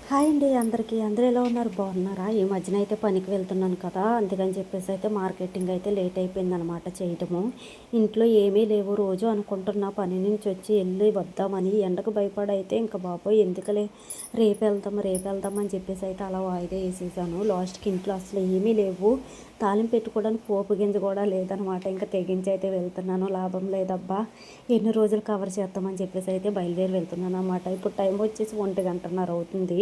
Hi అండి అందరికీ. అందరూ ఎలా ఉన్నారు? బాగున్నారా? ఈ మధ్యన అయితే పనికి వెళ్తున్నాను కదా, అందుకని చెప్పేసి అయితే మార్కెటింగ్ అయితే లేట్ అయిపోయిందనమాట చేయటము. ఇంట్లో ఏమీ లేవు. రోజు అనుకుంటున్నా పని నుంచి వచ్చి వెళ్ళి వద్దామని, ఎండకు భయపడైతే ఇంకా బాబోయ్ ఎందుకులే రేపు వెళ్దాం అని చెప్పేసి అయితే అలా వాయిదా వేసేసాను. లాస్ట్కి ఇంట్లో అసలు ఏమీ లేవు. తాలింపు పెట్టుకోవడానికి పోపు గింజ కూడా లేదనమాట. ఇంకా తెగించి అయితే వెళ్తున్నాను. లాభం లేదబ్బా, ఎన్ని రోజులు కవర్ చేస్తామని చెప్పేసి అయితే బయలుదేరి వెళ్తున్నాను అనమాట. ఇప్పుడు టైం వచ్చేసి 1:30 అవుతుంది.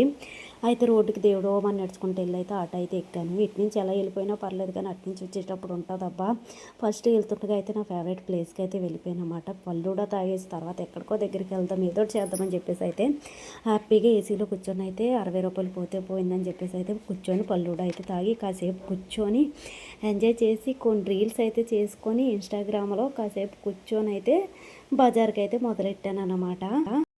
అయితే రోడ్డుకి దేవుడో మనం నడుచుకుంటూ వెళ్ళి అయితే ఆటో అయితే ఎక్కాను. ఇటు నుంచి ఎలా వెళ్ళిపోయినా పర్లేదు, కానీ అటు నుంచి వచ్చేటప్పుడు ఉంటుందబ్బా. ఫస్ట్ వెళ్తుండగా అయితే నా ఫేవరెట్ ప్లేస్కి అయితే వెళ్ళిపోయాను అనమాట. పళ్ళు కూడా తాగేసి తర్వాత ఎక్కడికో దగ్గరికి వెళ్దాం, ఏదో చేద్దామని చెప్పేసి అయితే హ్యాపీగా ఏసీలో కూర్చొని అయితే 60 రూపాయలు పోతే పోయిందని చెప్పేసి అయితే కూర్చొని పళ్ళు కూడా అయితే తాగి కాసేపు కూర్చొని ఎంజాయ్ చేసి కొన్ని రీల్స్ అయితే చేసుకొని ఇన్స్టాగ్రామ్లో కాసేపు కూర్చొని అయితే బజార్కి అయితే మొదలెట్టాను అన్నమాట.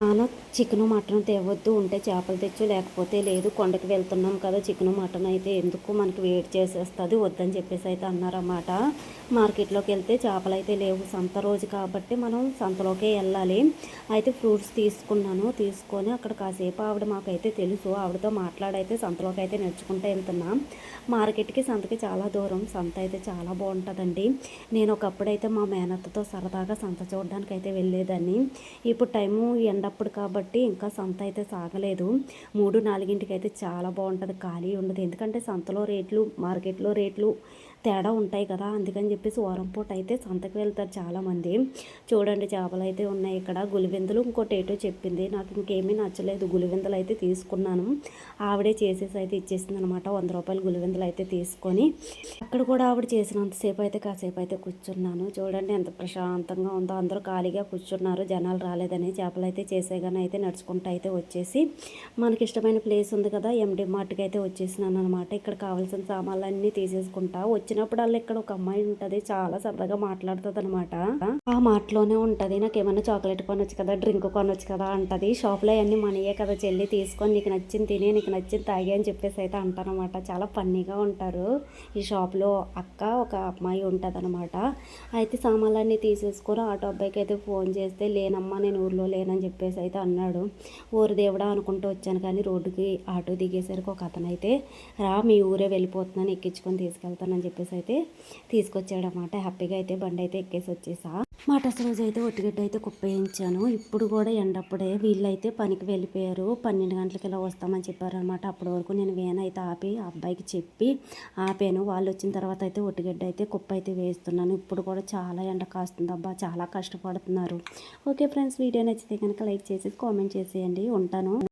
నాన్న చికెను మటన్ తేవద్దు, ఉంటే చేపలు తెచ్చు, లేకపోతే లేదు, కొండకి వెళ్తున్నాం కదా చికెను మటన్ అయితే ఎందుకు మనకి వెయిట్ చేసేస్తుంది, వద్దని చెప్పేసి అయితే అన్నారన్నమాట. మార్కెట్లోకి వెళ్తే చేపలు అయితే లేవు, సంత రోజు కాబట్టి మనం సంతలోకే వెళ్ళాలి. అయితే ఫ్రూట్స్ తీసుకొని అక్కడ కాసేపు మాకైతే తెలుసు, ఆవిడతో మాట్లాడైతే సంతలోకి అయితే నడుచుకుంటూ వెళ్తున్నాం. మార్కెట్కి సంతకి చాలా దూరం. సంత అయితే చాలా బాగుంటుందండి. నేను ఒకప్పుడైతే మా మేనత్తతో సరదాగా సంత చూడడానికి అయితే వెళ్ళేదాన్ని. ఇప్పుడు టైము ఎండప్పుడు కాబట్టి ఇంకా సంత అయితే సాగలేదు. 3-4కి అయితే చాలా బాగుంటుంది, ఖాళీ ఉండదు. ఎందుకంటే సంతలో రేట్లు మార్కెట్లో రేట్లు తేడా ఉంటాయి కదా, అందుకని చెప్పేసి వారం పూట అయితే సంతకు వెళ్తారు చాలామంది. చూడండి చేపలు అయితే ఉన్నాయి ఇక్కడ. గులివెందులు ఇంకోటి ఏటో చెప్పింది, నాకు ఇంకేమీ నచ్చలేదు. గులివెందులు అయితే తీసుకున్నాను. ఆవిడే చేసేసి అయితే ఇచ్చేసింది అనమాట. 100 రూపాయలు గులివెందులు అయితే తీసుకొని అక్కడ కూడా ఆవిడ చేసినంతసేపు అయితే కాసేపు అయితే కూర్చున్నాను. చూడండి ఎంత ప్రశాంతంగా ఉందో, అందరూ ఖాళీగా కూర్చున్నారు, జనాలు రాలేదని. చేపలు అయితే చేసేగానే అయితే నడుచుకుంటూ అయితే వచ్చేసి మనకి ఇష్టమైన ప్లేస్ ఉంది కదా, ఎండి మార్ట్కి అయితే వచ్చేసినాను అనమాట. ఇక్కడ కావాల్సిన సామాన్లన్నీ తీసేసుకుంటా. వచ్చినప్పుడల్లా ఇక్కడ ఒక అమ్మాయి ఉంటుంది, చాలా సరదాగా మాట్లాడుతుంది అనమాట. ఆ మాటలోనే ఉంటుంది, నాకు ఏమన్నా చాక్లెట్ కొనొచ్చు కదా, డ్రింక్ కొనొచ్చు కదా అంటది. షాప్లో అన్నీ మనయే కదా చెల్లి, తీసుకొని నీకు నచ్చింది తిని, నీకు నచ్చింది తాగి అని చెప్పేసి అయితే అంటారనమాట. చాలా ఫన్నీగా ఉంటారు. ఈ షాప్లో అక్క ఒక అమ్మాయి ఉంటుంది అనమాట. అయితే సామాన్లన్నీ తీసేసుకొని ఆటో అబ్బాయికి అయితే ఫోన్ చేస్తే, లేనమ్మా నేను ఊర్లో లేనని చెప్పేసి అయితే అన్నాడు. ఊరు దేవుడా అనుకుంటూ వచ్చాను, కానీ రోడ్డుకి ఆటో దిగేసరికి ఒక అతను అయితే రా మీ ఊరే వెళ్ళిపోతున్నాను, ఎక్కించుకొని తీసుకెళ్తానని చెప్పేసి అయితే తీసుకొచ్చాడనమాట. హ్యాపీగా అయితే బండి అయితే ఎక్కేసి వచ్చేసా. మటస్ రోజు అయితే ఒట్టిగడ్డ అయితే కుప్పేయించాను. ఇప్పుడు కూడా ఎండప్పుడే వీళ్ళైతే పనికి వెళ్ళిపోయారు. 12 గంటలకి ఇలా వస్తామని చెప్పారనమాట. అప్పటి వరకు నేను వేన్ అయితే ఆపి అబ్బాయికి చెప్పి ఆపాను. వాళ్ళు వచ్చిన తర్వాత అయితే ఒట్టిగడ్డ అయితే కుప్ప అయితే వేస్తున్నాను. ఇప్పుడు కూడా చాలా ఎండ కాస్తుంది అబ్బా, చాలా కష్టపడుతున్నారు. ఓకే ఫ్రెండ్స్, వీడియో నచ్చితే కనుక లైక్ చేసి కామెంట్ చేసేయండి. ఉంటాను.